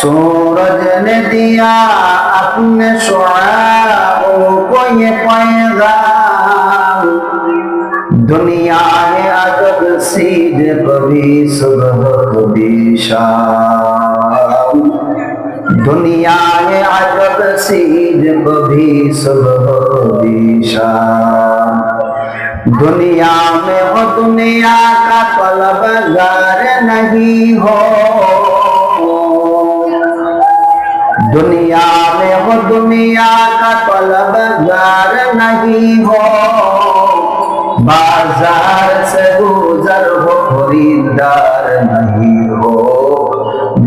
सूरज ने दिया अपने शुआओं को ये पैगाम, दुनिया है अजब सीधे कभी सुबह कभी शाम, दुनिया है अजब सीधे कभी सुबह कभी शाम। दुनिया में हो दुनिया का तलबगार नहीं हो, दुनिया में हो दुनिया का तलबगार नहीं हो, बाजार से गुजर हो खरीदार नहीं हो,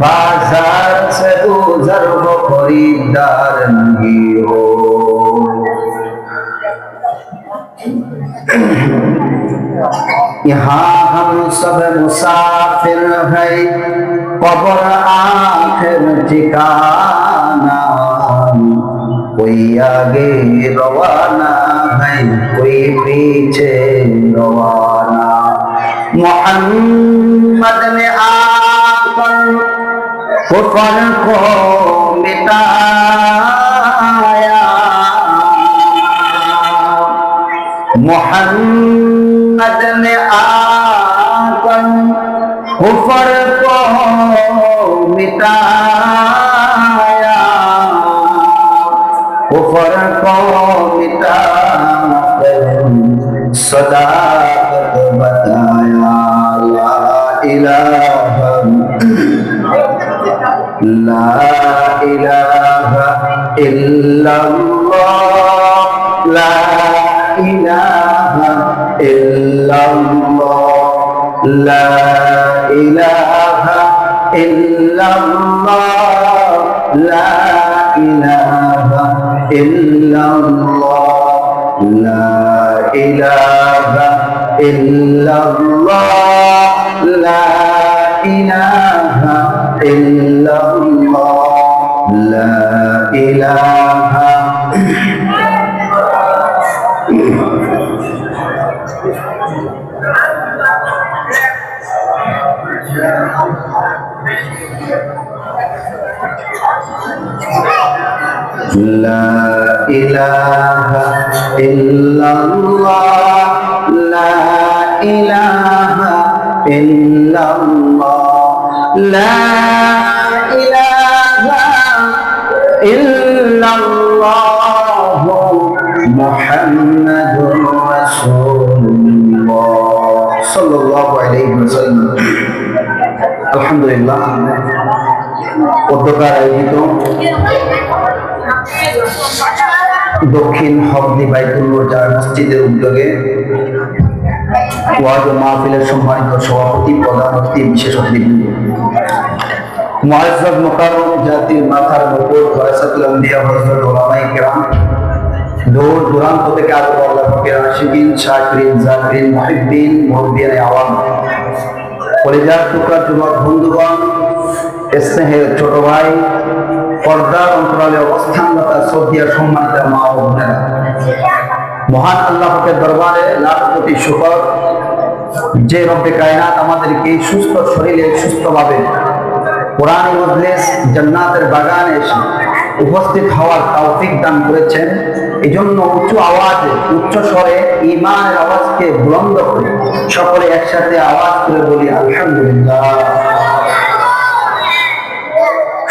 बाजार से गुजर हो खरीदार नहीं हो। यहाँ हम सब मुसाफिर हैं, कब्र आखिर ठिकाना, कोई आगे रवाना है कोई पीछे रवाना। मोहम्मद ने आकर कुफर को मिटाया, मोहम्मद ने आकर कुफर को मिटाया, कुफर को मिटाकर सदाकत बताया। ला इलाहा इल्लल्लाह, ला इलाहा इल्लल्लाह, ला इलाहा इल्लल्लाह, ला इलाहा इल्लल्लाह, ला इलाहा इल्लल्लाह, ला इलाहा इल्लल्लाह, ला इलाहा। ला इलाहा इल्लल्लाह, ला इलाहा इल्लल्लाह, ला इलाहा इल्लल्लाह, मुहम्मदुर रासूलुल्लाह सल्लल्लाहु अलैहि वसल्लम। আলহামদুলিল্লাহ, উদ্যোগার আয়োজিত দক্ষিণ হবলি বাইতুল মুজার মসজিদের উদ্যোগে ওয়াজ ও মাহফিলের সম্মানিত সভাপতি, প্রধান অতিথি, বিশেষ অতিথি, মুআজ্জাজ মুকাররম জাতির মাথার মুকুট ওয়ারাসাতুল আম্বিয়া হযরত উলামায়ে কেরাম, দূর দূরান্ত থেকে আগত আল্লাহর পাকের আশিকিন, শাকিরিন, জাকিরিন, মুহিব্বিন, মুহিব্বিনে আওয়াম, কলিজার টুকরা যুবক বন্ধুগণ, স্নেহের ছোট ভাই, পর্দার অন্তরালে অবস্থানরত শ্রদ্ধেয় সম্মানিত মা ও বোনেরা, মহান আল্লাহ পাকের দরবারে লাখ কোটি শুকর যে রব্বে কায়নাত আমাদেরকে সুস্থ শরীরে সুস্থভাবে কোরআন মজলিস জান্নাতের বাগানে এসে উপস্থিত হওয়ার তৌফিক দান করেছেন। এই জন্য উচ্চ আওয়াজে, উচ্চ স্বরে ঈমানের আওয়াজকে বুলন্দ করে সকলে একসাথে আওয়াজ করে বলি আলহামদুলিল্লাহ।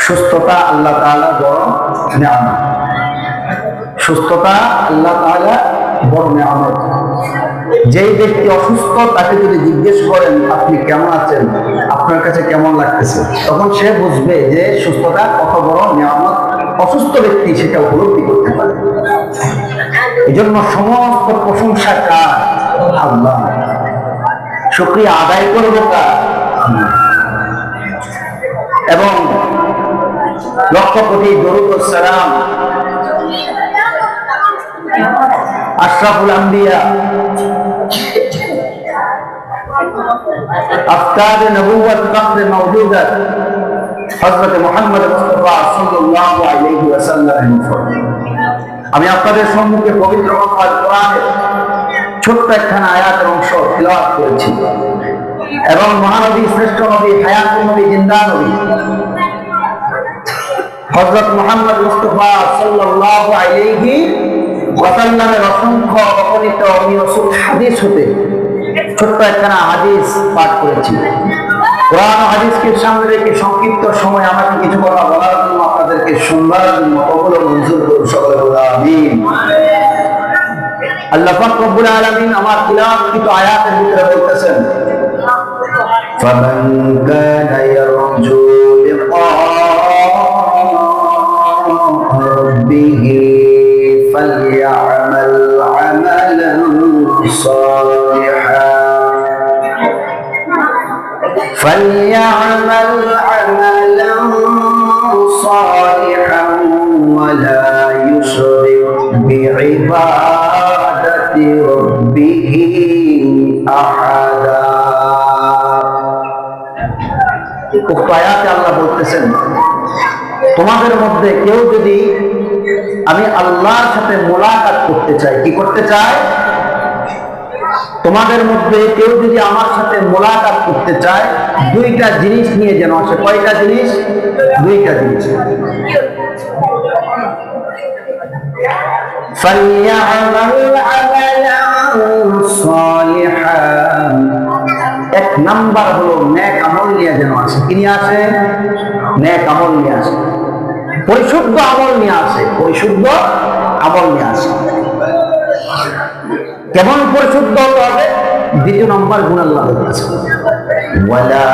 সুস্থতা আল্লাহ তাআলা বড় নিয়ামত, সুস্থতা আল্লাহ তাআলা বড় নিয়ামত। যেই ব্যক্তি অসুস্থ তাকে যদি জিজ্ঞেস করেন আপনি কেমন আছেন, আপনার কাছে কেমন লাগতেছে, তখন সে বুঝবে যে সুস্থতা কত বড় নিয়ামত। অসুস্থ ব্যক্তি সেটা উপলব্ধি করতে পারে। এই জন্য সমস্ত প্রশংসা কার? আল্লাহ। শুকরিয়া আদায় করবো কার? এবং লক্ষ কোটি দরুদ ও সালাম আশরাফুল আম্বিয়া, আফতার নবুয়ত, ফখর মওজুদাত হযরত মুহাম্মদ মুস্তাফা সাল্লাল্লাহু আলাইহি ওয়াসাল্লামের উপর। আমি আপনাদের সম্মুখে পবিত্র আল কোরআনের ছোট্ট একখানা আয়াতের অংশ তিলাওয়াত করেছি এবং মহানবী, শ্রেষ্ঠ নবী, হায়াতুন নবী, জিন্দা নবী হযরত মুহাম্মদ মুস্তাফা সাল্লাল্লাহু আলাইহি ওয়াসাল্লামের অসংখ্য অগণিত অমিয়সুল হাদিস হতে ছোট্ট একখানা হাদিস পাঠ করেছি। কোরআন ও হাদিসকে সামনে রেখে সংক্ষিপ্ত সময় আমাকে কিছু কথা বলার জন্য, আপনাদেরকে শুনবার জন্য কবুল ও মঞ্জুর করুন সকলে বলে আমিন। আল্লাহ পাক রব্বুল আলামিন আমার তিলাওয়াতকৃত আয়াতের ভিতরে বলতেছেন, ফামান কানা ইয়ারজু লিকা রাব্বিহি ফালইআমাল আমালান সালিহান فليعمل عملا صالحا ولا يشرك بعبادة ربه أحدا। উক্ত আয়াতে আল্লাহ বলতেছেন, তোমাদের মধ্যে কেউ যদি আমি আল্লাহর সাথে মোলাকাত করতে চাই, কি করতে চায়? তোমাদের মধ্যে কেউ যদি আমার সাথে মোলাকাত করতে চায়, দুইটা জিনিস নিয়ে যেন আসে। কয়টা জিনিস? দুইটা জিনিস। এক নাম্বার হলো নেক আমল নিয়ে যেন আসে। কি নিয়ে আসে? নেক আমল নিয়ে আসে, পরিশুদ্ধ আমল নিয়ে আসে, পরিশুদ্ধ আমল নিয়ে আসে। কেমন পরিশুদ্ধ হতে হবে? দ্বিতীয় নম্বর গুণ আল্লাহ বলতেছে, ওয়ালা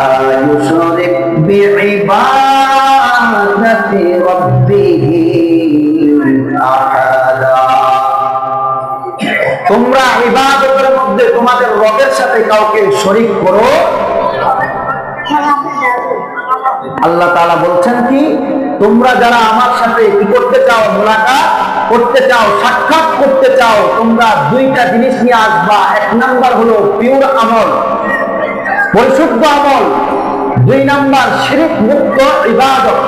ইউশরিক বিইবাদাতি রাব্বিহি আহাদা। তোমরা ইবাদতের মধ্যে তোমাদের রবের সাথে কাউকে শরীক করো। আল্লাহ তাআলা বলছেন কি, তোমরা যারা আমার সাথে কি করতে চাও, মোলাকাত করতে চাও, সাক্ষাৎ করতে চাও, তোমরা দুইটা জিনিস নিয়ে আসবা। এক নাম্বার হলো পিওর আমল, পরিশুদ্ধ আমল। দুই নাম্বার শিরক মুক্ত ইবাদত।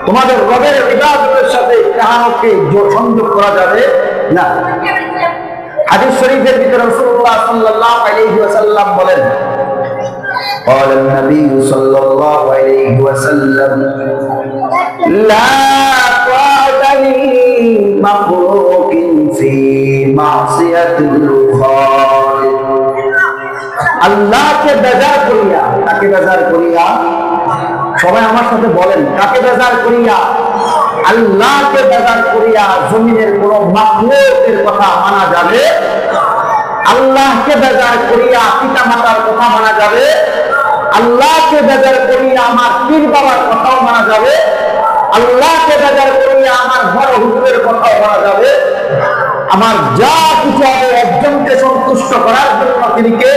তোমাদের রবের ইবাদতের সাথে কাউকে সংযোগ করা যাবে না। হাদিস শরীফের ভিতরে রাসূলুল্লাহ সাল্লাল্লাহু আলাইহি ওয়াসাল্লাম বলেন, قال النبي صلى الله عليه وسلم لا طاعة لمخلوق في معصية الخالق। আল্লাহকে বেজার করিয়া, কাকে বেজার করিয়া? সবাই আমার সাথে বলেন, কাকে বেজার করিয়া? আল্লাহকে বেজার করিয়া জমিনের কোন মাখলুকের কথা মানা যাবে? আল্লাহকে বেজার করিয়া পিতা মাতার কথা মানা যাবে? আল্লাহকে বেজার করিয়া আমার পীর বাবার কথাও মানা যাবে? আল্লাহকে বেজার করিয়া আমার বড় হুজুরের কথাও মানা যাবে? আমার যা কিছু হবে একজনকে সন্তুষ্ট করার জন্য, তিনি কে?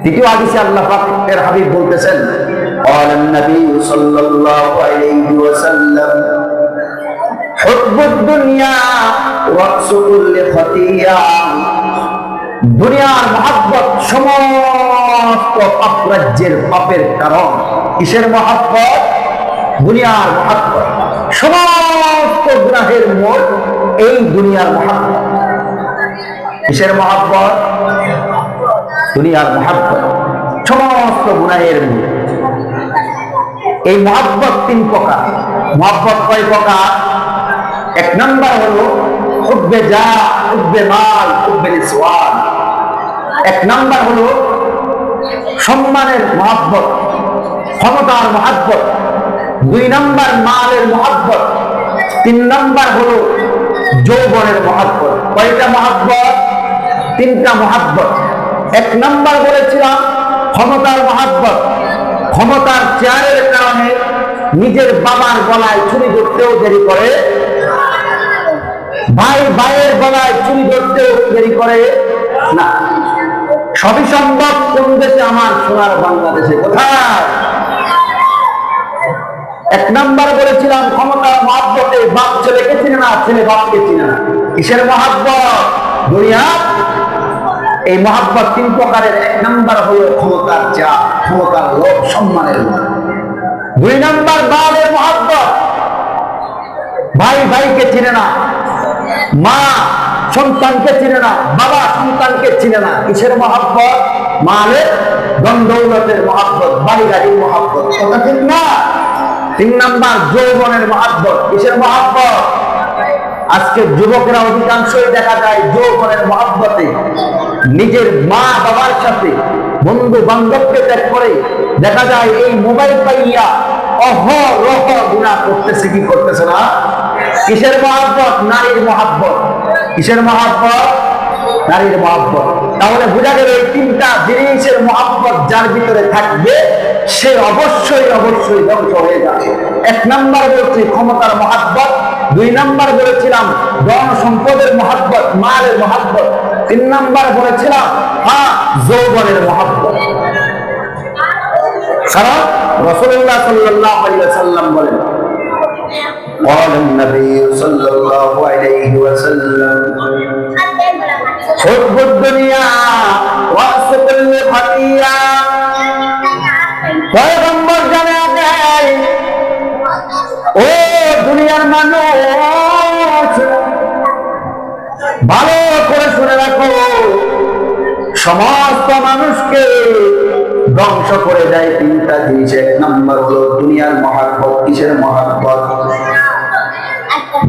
দ্বিতীয় হাদিসে আল্লাহ পাকের হাবিব বলতেছেন, قال النبي صلى الله عليه وسلم حب الدنيا رأس كل خطيئة। দুনিয়ার মহব্বত সমস্ত পাপরাজ্যের পাপের কারণ। কিসের মহব্বত? দুনিয়ার মহব্বত। সমস্ত গুনাহের মূল এই দুনিয়ার মহব্বত। কিসের মহব্বত? দুনিয়ার মহব্বত, সমস্ত গুনাহের মূল। এই মহব্বত তিন প্রকার। মহব্বত কয় প্রকার? এক নাম্বার হলো হুব্বে যা, হুব্বে মাল, হুব্বে নিসওয়ান। এক নাম্বার হলো সম্মানের মহব্বত, ক্ষমতার মহব্বত। দুই নাম্বার মালের মহব্বত। তিন নাম্বার হলো যৌবনের মহব্বত। কয়টা মহব্বত? তিনটা মহব্বত। এক নাম্বার বলেছিলাম ক্ষমতার মহব্বত। ক্ষমতার চেয়ারের কারণে নিজের বাবার গলায় ছুরি ধরতেও দেরি করে, ভাই ভাইয়ের গলায় ছুরি ধরতেও দেরি করে না। সবই সম্ভব কোন দেশে? আমার সোনার বাংলাদেশে। কোথায়? এক নাম্বার বলেছিলাম ক্ষমতার মহব্বতে বাপ ছেলেকে চিনে না, ছেলে বাপকে চিনে না। কিসের মহব্বত? দুনিয়া। এই মহব্বত তিন প্রকারের। এক নাম্বার হলো ক্ষমতার চা, ক্ষমতার লোভ, সম্মানের লোভ। দুই নাম্বার বাবার মহব্বত। ভাই ভাইকে চিনে না, মা সন্তানকে চিনে না, বাবা সন্তানকে চিনে না। কিসের মহব্বত? মালের, ধন দৌলতের মহব্বত, বাড়ি গাড়ির মহব্বত। কথা ঠিক না? তিন নাম্বার যৌবনের মহাব্বত। কিসের মহাব্বত? আজকে যুবকরা অধিকাংশই দেখা যায় যৌবনের মহাব্বতে নিজের মা বাবার সাথে বন্ধু বান্ধবকে ত্যাগ করে দেখা যায় এই মোবাইল পাইয়া অহরহ গুনাহ করতেছে। কি করতেছে না? কিসের মহাব্বত? নারীর মহাব্বত। কিসের মহাব্বত? নারীর মহাব্বত। তাহলে বোঝা গেল এই তিনটা জিনিসের মহাব্বত যার ভিতরে থাকবে সে অবশ্যই অবশ্যই ধ্বংস হয়ে যাবে। এক নাম্বার বলছি ক্ষমতার মহাব্বত, দুই নাম্বার বলেছিলাম ধন সম্পদের মহাব্বত, মালের মহাব্বত, তিন নাম্বার বলেছিলাম যৌবনের মহাব্বত। কারণ রাসূলুল্লাহ সাল্লাল্লাহু আলাইহি ওয়াসাল্লাম বলেন, قال النبي صلى الله عليه وسلم حب الدنيا رأس كل خطيئة। পয়গম্বর জানান দেয়, ও দুনিয়ার মানুষ ভালো করে শুনে রাখো, সমস্ত মানুষকে ধ্বংস করে দেয় তিনটা জিনিস। এক নাম্বার হলো দুনিয়ার মহাব্বত। কিসের মহাব্বত?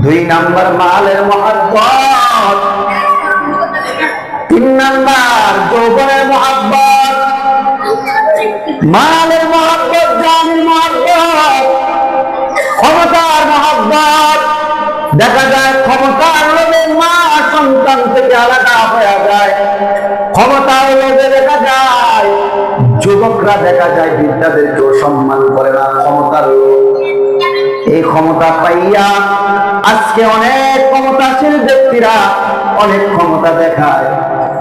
দুই নাম্বার মালের মহাব্বত, তিন নাম্বার যৌবনের মহাব্বত। মালের মহাব্বত, জানের মহাব্বত, ক্ষমতার মহাব্বত। দেখা যায় ক্ষমতার লোভে মা সন্তান থেকে আলাদা হয়ে যায়। ক্ষমতার লোভে দেখা যায় যুবকরা দেখা যায় বৃদ্ধাদেরকেও সম্মান করে না। ক্ষমতার লোভ, এই ক্ষমতা পাইয়া আজকে অনেক ক্ষমতাশীল ব্যক্তিরা অনেক ক্ষমতা দেখায়।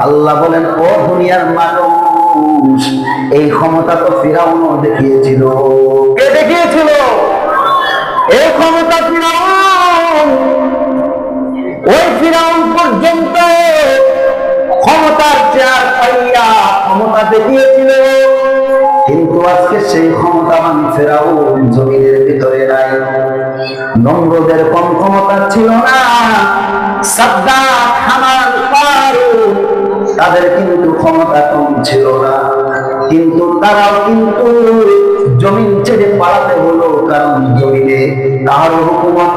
আল্লাহ বলেন, ও দুনিয়ার মানুষ, এই ক্ষমতা তো ফিরাউনও দেখিয়েছিল। কে দেখিয়েছিল এই ক্ষমতা? ফিরাউন। ওই ফিরাউন পর্যন্ত ক্ষমতার চেয়ার পাইয়া ক্ষমতা দেখিয়েছিল, কিন্তু আজকে সেই ক্ষমতাবান ফিরাউন জমিনের ভিতরে নাই। নমরুদের কম ক্ষমতা ছিল না, সাদ্দাত, হামান, কারুন তাদের কিন্তু ক্ষমতা কম ছিল না, কিন্তু তারাও কিন্তু জমিন ছেড়ে পালাতে হলো, কারণ জমিনে কারো হুকুমত